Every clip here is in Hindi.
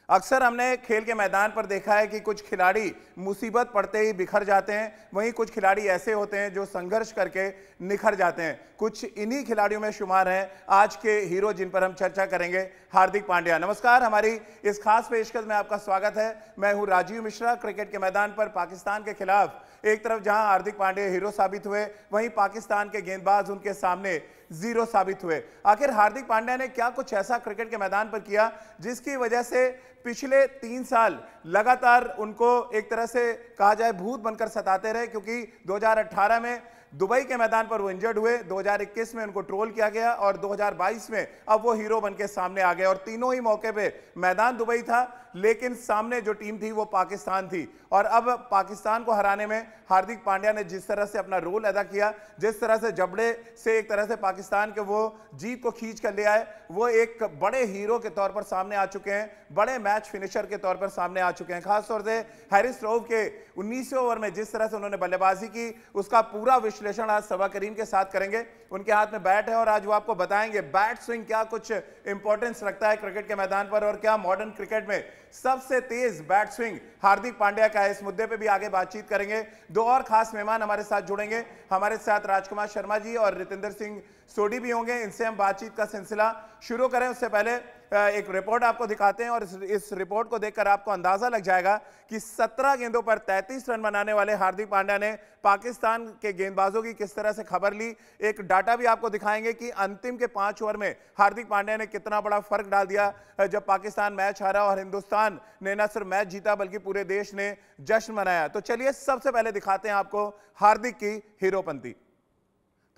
अक्सर हमने खेल के मैदान पर देखा है कि कुछ खिलाड़ी मुसीबत पड़ते ही बिखर जाते हैं, वहीं कुछ खिलाड़ी ऐसे होते हैं जो संघर्ष करके निखर जाते हैं। कुछ इन्हीं खिलाड़ियों में शुमार हैं आज के हीरो जिन पर हम चर्चा करेंगे, हार्दिक पांड्या। नमस्कार, हमारी इस खास पेशकश में आपका स्वागत है। मैं हूं राजीव मिश्रा। क्रिकेट के मैदान पर पाकिस्तान के खिलाफ एक तरफ जहां हार्दिक पांड्या हीरो साबित हुए, वहीं पाकिस्तान के गेंदबाज उनके सामने जीरो साबित हुए। आखिर हार्दिक पांड्या ने क्या कुछ ऐसा क्रिकेट के मैदान पर किया जिसकी वजह से पिछले 3 साल लगातार उनको एक तरह से कहा जाए भूत बनकर सताते रहे? क्योंकि 2018 में दुबई के मैदान पर वो इंजर्ड हुए, 2021 में उनको ट्रोल किया गया और 2022 में अब वो हीरो बनके सामने आ गए। और तीनों ही मौके पे मैदान दुबई था, लेकिन सामने जो टीम थी वो पाकिस्तान थी। और अब पाकिस्तान को हराने में हार्दिक पांड्या ने जिस तरह से अपना रोल अदा किया, जिस तरह से जबड़े से एक तरह से पाकिस्तान के वो जीत को खींच कर ले आए, वो एक बड़े हीरो के तौर पर सामने आ चुके हैं, बड़े मैच फिनिशर के तौर पर सामने आ चुके हैं। खासतौर से हैरिस रऊफ के 19वें ओवर में जिस तरह से उन्होंने बल्लेबाजी की, उसका पूरा विश्लेषण आज सबा करीम के साथ करेंगे। उनके हाथ में बैट है और आज वो आपको बताएंगे बैट स्विंग क्या कुछ इंपॉर्टेंस रखता है क्रिकेट के मैदान पर, और क्या मॉडर्न क्रिकेट में सबसे तेज बैट स्विंग हार्दिक पांड्या का है। इस मुद्दे पे भी आगे बातचीत करेंगे। 2 और खास मेहमान हमारे साथ जुड़ेंगे। हमारे साथ राजकुमार शर्मा जी और रितेंद्र सिंह सोडी भी होंगे। इनसे हम बातचीत का सिलसिला शुरू करें उससे पहले एक रिपोर्ट आपको दिखाते हैं और इस रिपोर्ट को देखकर आपको अंदाजा लग जाएगा कि 17 गेंदों पर 33 रन बनाने वाले हार्दिक पांड्या ने पाकिस्तान के गेंदबाजों की किस तरह से खबर ली। एक डाटा भी आपको दिखाएंगे कि अंतिम के 5 ओवर में हार्दिक पांड्या ने कितना बड़ा फर्क डाल दिया जब पाकिस्तान मैच हारा और हिंदुस्तान ने न सिर्फ मैच जीता बल्कि पूरे देश ने जश्न मनाया। तो चलिए सबसे पहले दिखाते हैं आपको हार्दिक की हीरोपंती।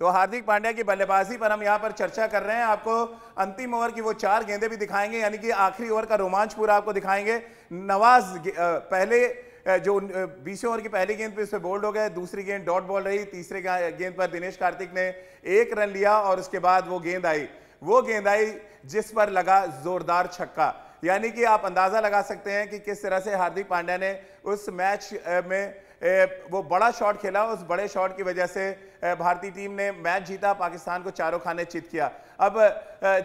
तो हार्दिक पांड्या की बल्लेबाजी पर हम यहां पर चर्चा कर रहे हैं। आपको अंतिम ओवर की वो 4 गेंदें भी दिखाएंगे, यानी कि आखिरी ओवर का रोमांच पूरा आपको दिखाएंगे। नवाज पहले जो 20वें ओवर की पहली गेंद पे उस पर बोल्ड हो गए, दूसरी गेंद डॉट बॉल रही, तीसरी गेंद पर दिनेश कार्तिक ने 1 रन लिया और उसके बाद वो गेंद आई जिस पर लगा जोरदार छक्का। यानी कि आप अंदाजा लगा सकते हैं कि किस तरह से हार्दिक पांड्या ने उस मैच में वो बड़ा शॉट खेला। उस बड़े शॉट की वजह से भारतीय टीम ने मैच जीता, पाकिस्तान को चारों खाने चित किया। अब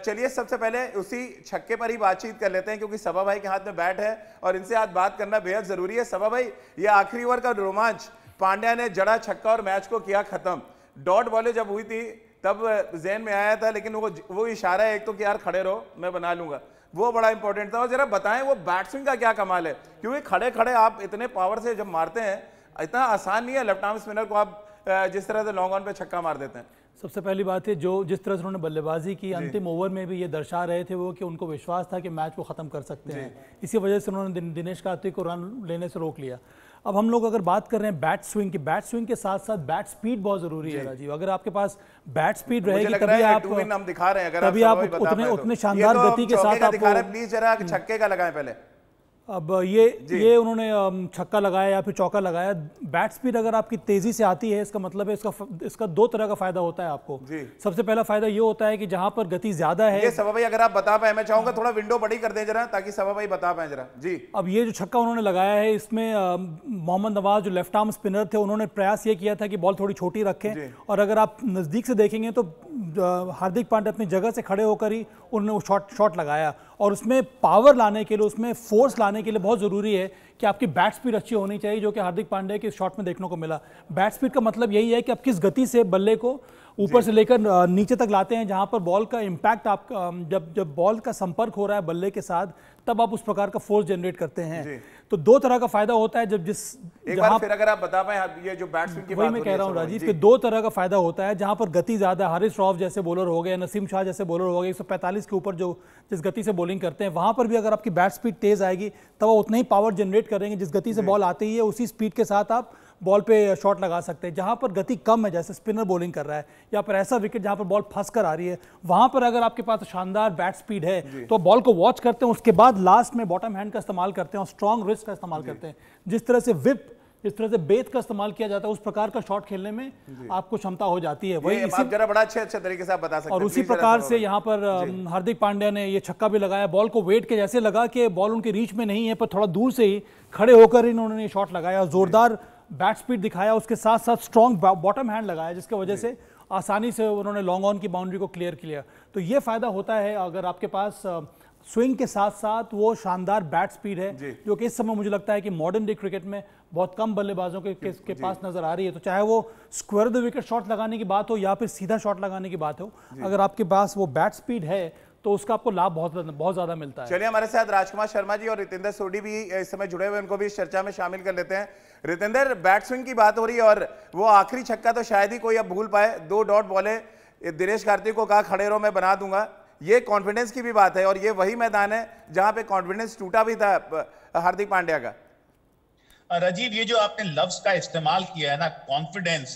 चलिए सबसे पहले उसी छक्के पर ही बातचीत कर लेते हैं, क्योंकि सबा भाई के हाथ में बैट है और इनसे आज बात करना बेहद जरूरी है। सबा भाई, ये आखिरी ओवर का रोमांच, पांड्या ने जड़ा छक्का और मैच को किया खत्म। डॉट बॉलें जब हुई थी तब जहन में आया था, लेकिन वो इशारा है एक तो कि यार खड़े रहो मैं बना लूंगा, वो बड़ा इंपॉर्टेंट था। और जरा बताएं वो बैट्समैन का क्या कमाल है, क्योंकि खड़े खड़े आप इतने पावर से जब मारते हैं, इतना आसान नहीं है लेफ्ट आर्म स्पिनर को आप जिस तरह से लॉन्ग ऑन पे छक्का मार देते हैं। सबसे पहली बात है जिस तरह से उन्होंने बल्लेबाजी की अंतिम ओवर में भी ये दर्शा रहे थे वो कि उनको विश्वास था कि मैच को खत्म कर सकते हैं। इसी वजह से उन्होंने दिनेश कार्तिक को रन लेने से रोक लिया। अब हम लोग अगर बात कर रहे हैं बैट स्विंग की, बैट स्विंग के साथ साथ बैट स्पीड बहुत जरूरी है राजीव। अगर आपके पास बैट स्पीड रहेगी तभी हम दिखा रहे हैं, अगर तभी आप उतने शानदार गति के साथ आप प्लीज जरा छक्के का लगाएं पहले। अब ये उन्होंने छक्का लगाया या फिर चौका लगाया। बैट स्पीड अगर आपकी तेजी से आती है, इसका मतलब है इसका 2 तरह का फायदा होता है आपको। सबसे पहला फायदा ये होता है कि जहां पर गति ज्यादा है, ये सबा भाई अगर आप बता पाए, मैं चाहूंगा थोड़ा विंडो बड़ी कर दें जरा ताकि सबा भाई बता पाए जरा जी। अब ये जो छक्का उन्होंने लगाया है, इसमें मोहम्मद नवाज जो लेफ्ट आर्म स्पिनर थे, उन्होंने प्रयास ये किया था कि बॉल थोड़ी छोटी रखें। और अगर आप नजदीक से देखेंगे तो हार्दिक पांड्या अपनी जगह से खड़े होकर ही उन्होंने शॉट लगाया। और उसमें पावर लाने के लिए, उसमें फोर्स लाने के लिए बहुत ज़रूरी है कि आपकी बैट स्पीड अच्छी होनी चाहिए, जो कि हार्दिक पांड्या के शॉट में देखने को मिला। बैट स्पीड का मतलब यही है कि आप किस गति से बल्ले को ऊपर से लेकर नीचे तक लाते हैं, जहां पर बॉल का इम्पैक्ट आप जब बॉल का संपर्क हो रहा है बल्ले के साथ, तब आप उस प्रकार का फोर्स जनरेट करते हैं। तो 2 तरह का फायदा होता है जब एक बार फिर अगर आप बता पाए ये जो बैट्समैन की वही मैं कह रहा हूं राजीव कि 2 तरह का फायदा होता है। जहां पर गति ज्यादा, हारिस रऊफ जैसे बॉलर हो गए, नसीम शाह जैसे बॉलर हो गए, 145 के ऊपर जिस गति से बॉलिंग करते हैं, वहां पर भी अगर आपकी बैट स्पीड तेज आएगी तब वो उतना ही पावर जनरेट करेंगे जिस गति से बॉल आती है, उसी स्पीड के साथ आप बॉल पे शॉट लगा सकते हैं। जहां पर गति कम है, जैसे स्पिनर बॉलिंग कर रहा है या फिर ऐसा विकेट जहां पर बॉल फंस कर आ रही है, वहां पर अगर आपके पास शानदार बैट स्पीड है तो बॉल को वॉच करते हैं, उसके बाद लास्ट में बॉटम हैंड का इस्तेमाल करते हैं और स्ट्रॉन्ग रिस्ट का इस्तेमाल करते हैं। जिस तरह से विप, जिस तरह से बेत का इस्तेमाल किया जाता है, उस प्रकार का शॉट खेलने में आपको क्षमता हो जाती है। वही आप जरा बड़ा अच्छे तरीके से आप बता सकते हैं। और उसी प्रकार से यहाँ पर हार्दिक पांड्या ने ये छक्का भी लगाया, बॉल को वेट के जैसे लगा कि बॉल उनके रीच में नहीं है, पर थोड़ा दूर से ही खड़े होकर इन्होंने ये शॉट लगाया, जोरदार बैट स्पीड दिखाया, उसके साथ साथ स्ट्रॉन्ग बॉटम हैंड लगाया, जिसकी वजह से आसानी से उन्होंने लॉन्ग ऑन की बाउंड्री को क्लियर किया। तो ये फायदा होता है अगर आपके पास स्विंग के साथ साथ वो शानदार बैट स्पीड है जो कि इस समय मुझे लगता है कि मॉडर्न डे क्रिकेट में बहुत कम बल्लेबाजों के पास नजर आ रही है। तो चाहे वो स्क्वायर द विकेट शॉट लगाने की बात हो या फिर सीधा शॉट लगाने की बात हो, अगर आपके पास वो बैट स्पीड है तो उसका आपको लाभ बहुत ज्यादा मिलता है। चलिए, हमारे साथ राजकुमार शर्मा जी और रितेंद्र सोडी भी इस समय जुड़े हुए, उनको भी इस चर्चा में शामिल कर लेते हैं। रितेंद्र, बैट स्विंग की बात हो रही है और वो आखिरी छक्का तो शायद ही कोई अब भूल पाए। 2 डॉट बॉले दिनेश कार्तिक को कहा खड़े रहो मैं बना दूंगा। ये कॉन्फिडेंस की भी बात है और ये वही मैदान है जहां पे कॉन्फिडेंस टूटा भी था हार्दिक पांड्या का। राजीव, ये जो आपने लफ्ज का इस्तेमाल किया है ना, कॉन्फिडेंस,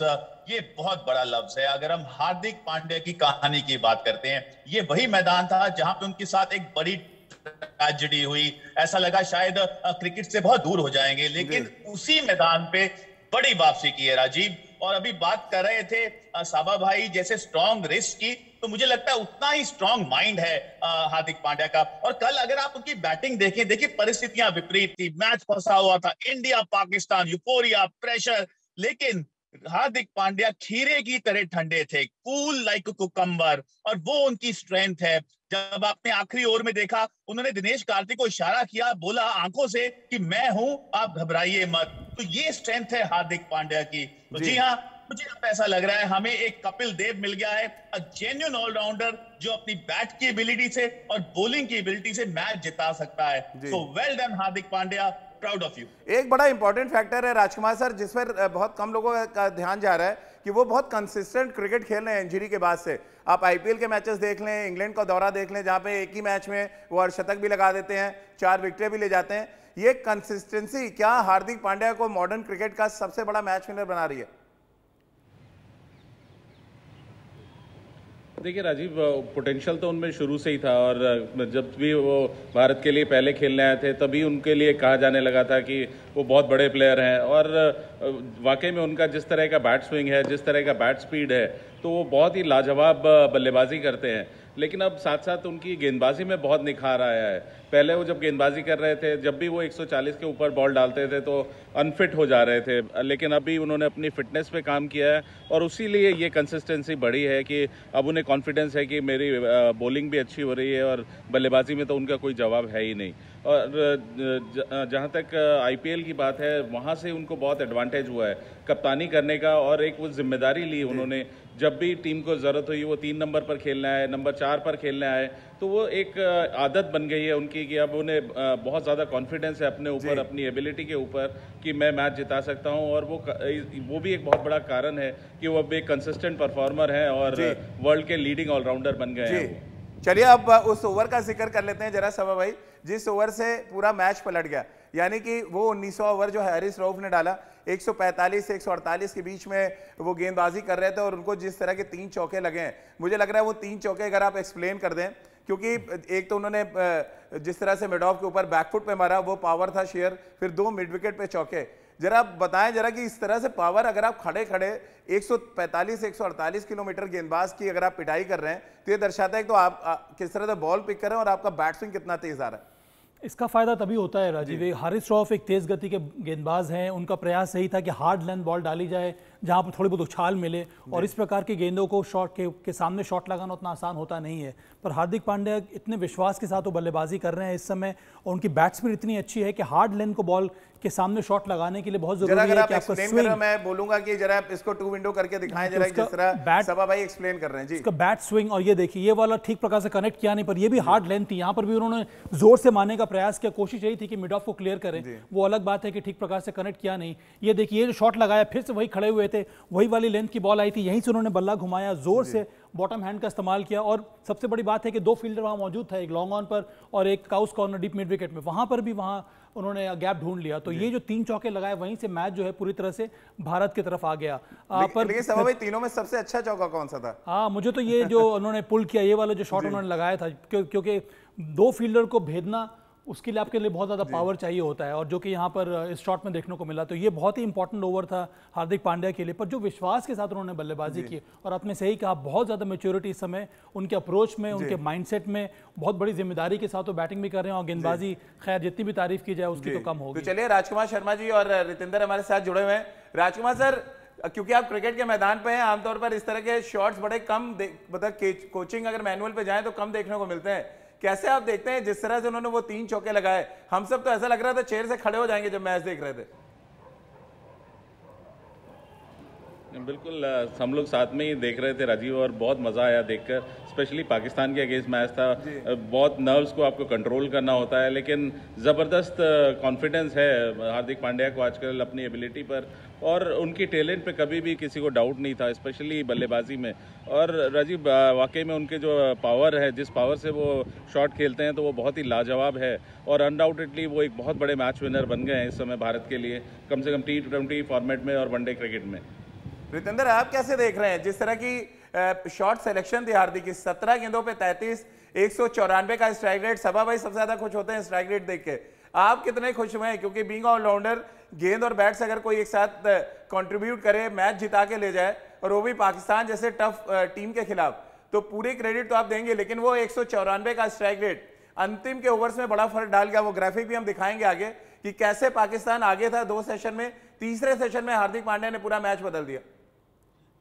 ये बहुत बड़ा लफ्ज है। अगर हम हार्दिक पांड्या की कहानी की बात करते हैं, ये वही मैदान था जहां पे उनके साथ एक बड़ी ट्रेजेडी हुई। ऐसा लगा शायद क्रिकेट से बहुत दूर हो जाएंगे, लेकिन उसी मैदान पे बड़ी वापसी की है राजीव। और अभी बात कर रहे थे साबा भाई जैसे स्ट्रॉन्ग रिस्ट की, तो मुझे लगता है उतना ही स्ट्रॉन्ग माइंड है हार्दिक पांड्या का। और कल अगर आप उनकी बैटिंग देखें, देखिए परिस्थितियां विपरीत थी, मैच फंसा हुआ था, इंडिया पाकिस्तान, यूफोरिया, प्रेशर, लेकिन हार्दिक पांड्या खीरे की तरह ठंडे थे, कूल लाइक कुकम्बर, और वो उनकी स्ट्रेंथ है। जब आपने आखिरी ओवर में देखा, उन्होंने दिनेश कार्तिक को इशारा किया, बोला आंखों से कि मैं हूं, आप घबराइए मत। तो ये स्ट्रेंथ है हार्दिक पांड्या की। तो जी हाँ, मुझे अब ऐसा लग रहा है हमें एक कपिल देव मिल गया है, अ जेन्युइन ऑलराउंडर जो अपनी बैट की एबिलिटी से और बॉलिंग की एबिलिटी से मैच जिता सकता है। So well done Hardik Pandya, proud of you. एक बड़ा इंपॉर्टेंट फैक्टर है राजकुमार सर, जिस पर बहुत कम लोगों का ध्यान जा रहा है कि वो बहुत कंसिस्टेंट क्रिकेट खेल रहे हैं इंजरी के बाद से। आप आईपीएल के मैचेस देख लें, इंग्लैंड का दौरा देख लें, जहां पे एक ही मैच में वो अर्धशतक भी लगा देते हैं, 4 विकेटें भी ले जाते हैं। ये कंसिस्टेंसी क्या हार्दिक पांड्या को मॉडर्न क्रिकेट का सबसे बड़ा मैच विनर बना रही है? देखिए राजीव, पोटेंशियल तो उनमें शुरू से ही था और जब भी वो भारत के लिए पहले खेलने आए थे तभी उनके लिए कहा जाने लगा था कि वो बहुत बड़े प्लेयर हैं। और वाकई में उनका जिस तरह का बैट स्विंग है, जिस तरह का बैट स्पीड है, तो वो बहुत ही लाजवाब बल्लेबाजी करते हैं। लेकिन अब साथ साथ उनकी गेंदबाजी में बहुत निखार आया है। पहले वो जब गेंदबाजी कर रहे थे, जब भी वो 140 के ऊपर बॉल डालते थे तो अनफिट हो जा रहे थे, लेकिन अभी उन्होंने अपनी फिटनेस पे काम किया है और उसी लिए ये कंसिस्टेंसी बढ़ी है कि अब उन्हें कॉन्फिडेंस है कि मेरी बॉलिंग भी अच्छी हो रही है और बल्लेबाजी में तो उनका कोई जवाब है ही नहीं। और जहाँ तक आईपीएल की बात है, वहाँ से उनको बहुत एडवांटेज हुआ है कप्तानी करने का, और एक वो जिम्मेदारी ली उन्होंने। जब भी टीम को ज़रूरत हुई वो 3 नंबर पर खेलना है, नंबर 4 पर खेलना है, तो वो एक आदत बन गई है उनकी कि अब उन्हें बहुत ज़्यादा कॉन्फिडेंस है अपने ऊपर, अपनी एबिलिटी के ऊपर कि मैं मैच जिता सकता हूं। और वो भी एक बहुत बड़ा कारण है कि वो अब एक कंसिस्टेंट परफॉर्मर है और वर्ल्ड के लीडिंग ऑलराउंडर बन गए हैं। चलिए, अब उस ओवर का जिक्र कर लेते हैं जरा सबा भाई, जिस ओवर से पूरा मैच पलट गया, यानी कि वो 19वां ओवर जो हैरिस रऊफ ने डाला, 145 से 148 के बीच में वो गेंदबाजी कर रहे थे और उनको जिस तरह के 3 चौके लगे हैं, मुझे लग रहा है वो 3 चौके अगर आप एक्सप्लेन कर दें, क्योंकि एक तो उन्होंने जिस तरह से मिड ऑफ के ऊपर बैकफुट पे मारा, वो पावर था शेयर, फिर 2 मिड विकेट पे चौके। जरा बताएं जरा कि इस तरह से पावर, अगर आप खड़े खड़े 145 से 148 किलोमीटर गेंदबाज की अगर आप पिटाई कर रहे हैं, तो ये दर्शाता है कि तो आप किस तरह से बॉल पिक कर रहे हैं और आपका बैट स्विंग कितना तेज आ रहा है। इसका फायदा तभी होता है राजीव, हारिस रऊफ एक तेज गति के गेंदबाज हैं, उनका प्रयास यही था कि हार्ड लेंथ बॉल डाली जाए जहां पर थोड़ी बहुत उछाल मिले, और इस प्रकार की गेंदों को शॉट के सामने शॉट लगाना उतना आसान होता नहीं है। पर हार्दिक पांड्या इतने विश्वास के साथ वो बल्लेबाजी कर रहे हैं इस समय, और उनकी बैट स्पीड इतनी अच्छी है कि हार्ड लेंथ को बॉल के सामने शॉट लगाने के लिए बहुत जरूरी है कि आपका स्विंग, मैं बोलूंगा कि जरा इसको 2 विंडो करके दिखाएं जरा, जिस तरह सबा भाई एक्सप्लेन कर रहे हैं जी, इसका बैट स्विंग। और ये देखिए, ये वाला ठीक प्रकार से कनेक्ट किया नहीं, पर ये भी हार्ड लेंथ थी, यहाँ पर भी उन्होंने जोर से मारने का प्रयास किया, कोशिश यही थी कि मिड ऑफ को क्लियर करें, वो अलग बात है कि ठीक प्रकार से कनेक्ट किया नहीं। ये देखिए, ये जो शॉट लगाया, फिर से वही खड़े हुए थे, वही वाली लेंथ की बॉल आई थी, यहीं से उन्होंने बल्ला घुमाया, जोर से बॉटम हैंड का इस्तेमाल किया। और सबसे बड़ी बात है कि 2 फील्डर वहां मौजूद था, एक लॉन्ग ऑन पर और एक cows corner deep mid wicket में, वहां पर भी वहां उन्होंने गैप ढूंढ लिया। तो ये जो 3 चौके लगाए, वहीं से मैच जो है पूरी तरह से भारत की तरफ आ गया। लेकिन सबा भाई, तीनों में सबसे अच्छा चौका कौन सा था? हाँ, मुझे तो ये जो उन्होंने पुल किया, ये वाला जो शॉट उन्होंने लगाया था, क्योंकि 2 फील्डर को भेदना, उसके लिए आपके लिए बहुत ज़्यादा पावर चाहिए होता है, और जो कि यहाँ पर इस शॉट में देखने को मिला। तो ये बहुत ही इंपॉर्टेंट ओवर था हार्दिक पांड्या के लिए, पर जो विश्वास के साथ उन्होंने बल्लेबाजी की, और आपने सही कहा, बहुत ज़्यादा मैच्योरिटी इस समय उनके अप्रोच में, उनके माइंडसेट में, बहुत बड़ी जिम्मेदारी के साथ वो बैटिंग भी कर रहे हैं, और गेंदबाजी खैर जितनी भी तारीफ की जाए उसकी तो कम होगी। तो चलिए, राजकुमार शर्मा जी और रितेंद्र हमारे साथ जुड़े हुए हैं। राजकुमार सर, क्योंकि आप क्रिकेट के मैदान पे हैं, आमतौर पर इस तरह के शॉट्स बड़े कम, मतलब कोचिंग अगर मैनुअल पे जाएं तो कम देखने को मिलते हैं। कैसे आप देखते हैं जिस तरह से उन्होंने वो 3 चौके लगाए, हम सब तो ऐसा लग रहा था चेयर से खड़े हो जाएंगे जब मैच देख रहे थे। बिल्कुल, हम लोग साथ में ही देख रहे थे राजीव, और बहुत मज़ा आया देखकर। स्पेशली पाकिस्तान के अगेंस्ट मैच था, बहुत नर्व्स को आपको कंट्रोल करना होता है, लेकिन ज़बरदस्त कॉन्फिडेंस है हार्दिक पांड्या को आजकल अपनी एबिलिटी पर, और उनकी टैलेंट पे कभी भी किसी को डाउट नहीं था, स्पेशली बल्लेबाजी में। और राजीव, वाकई में उनके जो पावर है, जिस पावर से वो शॉट खेलते हैं, तो वो बहुत ही लाजवाब है, और अनडाउटेडली वो एक बहुत बड़े मैच विनर बन गए हैं इस समय भारत के लिए, कम से कम T20 फॉर्मेट में और वनडे क्रिकेट में। रितेंद्र, आप कैसे देख रहे हैं जिस तरह की शॉट सिलेक्शन थी हार्दिक की? 17 गेंदों पे 33, 194 का स्ट्राइक रेट। सभा भाई सबसे ज्यादा खुश होते हैं स्ट्राइक रेट देख के, आप कितने खुश हुए हैं? क्योंकि बीइंग ऑलराउंडर, गेंद और बैट्स अगर कोई एक साथ कंट्रीब्यूट करे, मैच जिता के ले जाए, और वो भी पाकिस्तान जैसे टफ टीम के खिलाफ, तो पूरे क्रेडिट तो आप देंगे, लेकिन वो 194 का स्ट्राइक रेट अंतिम के ओवर्स में बड़ा फर्क डाल गया। वो ग्राफिक भी हम दिखाएंगे आगे कि कैसे पाकिस्तान आगे था 2 सेशन में, तीसरे सेशन में हार्दिक पांड्या ने पूरा मैच बदल दिया।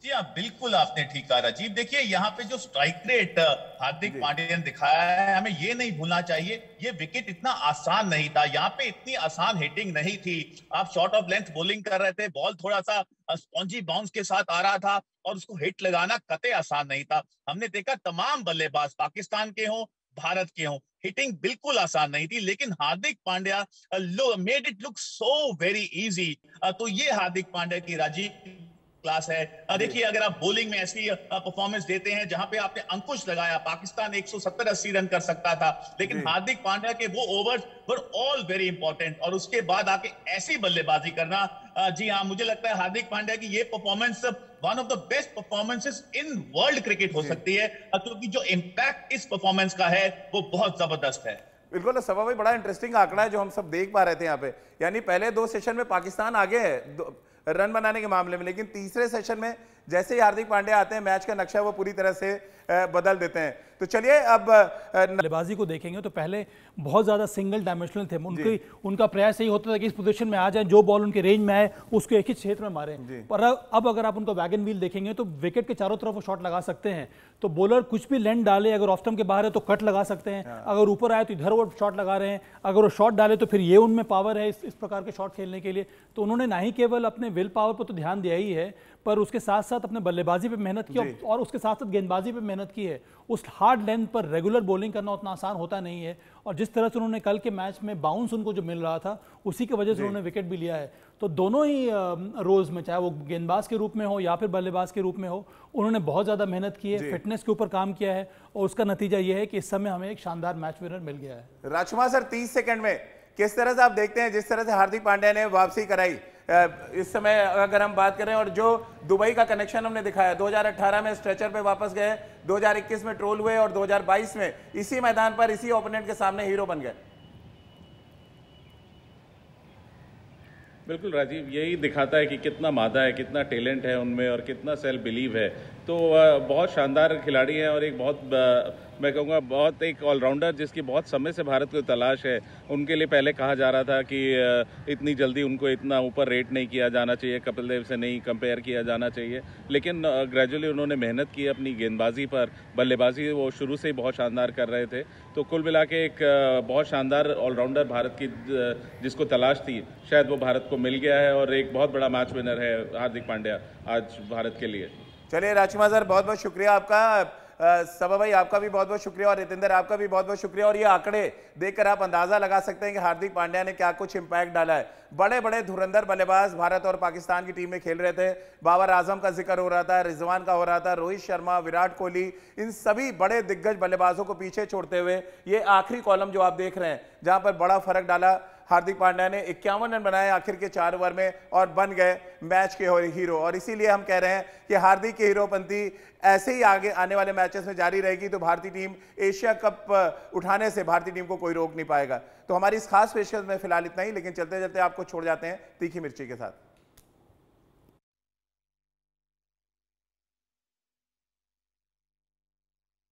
जी हाँ, बिल्कुल आपने ठीक कहा राजीव। देखिए, यहाँ पे जो स्ट्राइक रेट हार्दिक पांड्या ने दिखाया है, हमें ये नहीं भूलना चाहिए, ये विकेट इतना आसान नहीं था, यहाँ पे इतनी आसान हिटिंग नहीं थी। आप शॉर्ट ऑफ लेंथ बॉलिंग कर रहे थे, बॉल थोड़ा सा स्पॉन्जी बाउंस के साथ आ रहा था, और उसको हिट लगाना कतई आसान नहीं था। हमने देखा तमाम बल्लेबाज, पाकिस्तान के हों, भारत के हों, हिटिंग बिल्कुल आसान नहीं थी, लेकिन Hardik Pandya made it look so very easy. तो ये हार्दिक पांड्या की राजीव क्लास है। देखिए, अगर आप बॉलिंग में ऐसी परफॉर्मेंस देते हैं जहां पे आपने अंकुश लगाया, पाकिस्तान 170-80 रन कर सकता था, लेकिन हार्दिक पांड्या के वो overs were all very important, और उसके बाद आके ऐसी बल्लेबाजी करना, जी हाँ, मुझे लगता है हार्दिक पांड्या की ये performance one of the best performances in world cricket हो सकती है, क्योंकि जो इम्पैक्ट इस परफॉर्मेंस का है वो बहुत जबरदस्त है। बिल्कुल सभा भाई, बड़ा इंटरेस्टिंग आंकड़ा है जो हम सब देख पा रहे थे यहाँ पे। यानी पहले 2 सेशन में पाकिस्तान आगे है रन बनाने के मामले में, लेकिन तीसरे सेशन में जैसे ही हार्दिक पांड्या आते हैं, मैच का नक्शा वो पूरी तरह से बदल देते हैं। तो चलिए अब बल्लेबाजी को देखेंगे तो पहले बहुत ज्यादा सिंगल डायमेंशनल थे, उनका प्रयास यही होता था कि इस पोजीशन में आ जाए, जो बॉल उनके रेंज में आए उसको एक ही क्षेत्र में मारे। पर अब अगर आप उनका वैगन व्हील देखेंगे तो विकेट के चारों तरफ वो शॉट लगा सकते हैं। तो बॉलर कुछ भी लेंथ डाले, अगर ऑफ स्टंप के बाहर है तो कट लगा सकते हैं, अगर ऊपर आए तो इधर वो शॉट लगा रहे हैं, अगर वो शॉट डाले तो फिर ये उनमें पावर है इस प्रकार के शॉट खेलने के लिए। तो उन्होंने ना ही केवल अपने विल पावर पर तो ध्यान दिया ही है, पर उसके साथ साथ अपने बल्लेबाजी पे मेहनत की, और उसके साथ साथ गेंदबाजी पे मेहनत की है। उस हार्ड लेंथ पर रेगुलर बॉलिंग करना उतना आसान होता नहीं है, और जिस तरह से उन्होंने कल के मैच में बाउंस उनको जो मिल रहा था, उसी की वजह से उन्होंने विकेट भी लिया है। तो दोनों ही रोल्स में, चाहे वो गेंदबाज के रूप में हो या फिर बल्लेबाज के रूप में हो, उन्होंने बहुत ज़्यादा मेहनत की है, फिटनेस के ऊपर काम किया है, और उसका नतीजा ये है कि इस समय हमें एक शानदार मैच विनर मिल गया है। राजकुमार सर, 30 सेकंड में किस तरह से आप देखते हैं जिस तरह से हार्दिक पांड्या ने वापसी कराई इस समय अगर हम बात करें, और जो दुबई का कनेक्शन हमने दिखाया, 2018 में स्ट्रेचर पे वापस गए, 2021 में ट्रोल हुए, और 2022 में इसी मैदान पर इसी ओपोनेंट के सामने हीरो बन गए। बिल्कुल राजीव, यही दिखाता है कि कितना मादा है, कितना टैलेंट है उनमें, और कितना सेल्फ बिलीव है। तो बहुत शानदार खिलाड़ी हैं, और एक बहुत, मैं कहूँगा बहुत एक ऑलराउंडर जिसकी बहुत समय से भारत को तलाश है। उनके लिए पहले कहा जा रहा था कि इतनी जल्दी उनको इतना ऊपर रेट नहीं किया जाना चाहिए, कपिल देव से नहीं कंपेयर किया जाना चाहिए, लेकिन ग्रेजुअली उन्होंने मेहनत की अपनी गेंदबाजी पर, बल्लेबाजी वो शुरू से ही बहुत शानदार कर रहे थे। तो कुल मिला के एक बहुत शानदार ऑलराउंडर भारत की जिसको तलाश थी, शायद वो भारत को मिल गया है, और एक बहुत बड़ा मैच विनर है हार्दिक पांड्या आज भारत के लिए। चलिए राजकुमार सर, बहुत बहुत शुक्रिया आपका। सभा भाई आपका भी बहुत बहुत शुक्रिया, और रितेंद्र आपका भी बहुत बहुत शुक्रिया। और ये आंकड़े देखकर आप अंदाजा लगा सकते हैं कि हार्दिक पांड्या ने क्या कुछ इंपैक्ट डाला है। बड़े बड़े धुरंधर बल्लेबाज भारत और पाकिस्तान की टीम में खेल रहे थे। बाबर आजम का जिक्र हो रहा था, रिजवान का हो रहा था, रोहित शर्मा, विराट कोहली, इन सभी बड़े दिग्गज बल्लेबाजों को पीछे छोड़ते हुए ये आखिरी कॉलम जो आप देख रहे हैं, जहां पर बड़ा फर्क डाला हार्दिक पांड्या ने, 51 रन बनाए आखिर के 4 ओवर में, और बन गए मैच के हीरो। और इसीलिए हम कह रहे हैं कि हार्दिक की हीरोपंती ऐसे ही आगे आने वाले मैचेस में जारी रहेगी, तो भारतीय टीम एशिया कप उठाने से भारतीय टीम को कोई रोक नहीं पाएगा। तो हमारी इस खास पेशकश में फिलहाल इतना ही, लेकिन चलते चलते आपको छोड़ जाते हैं तीखी मिर्ची के साथ।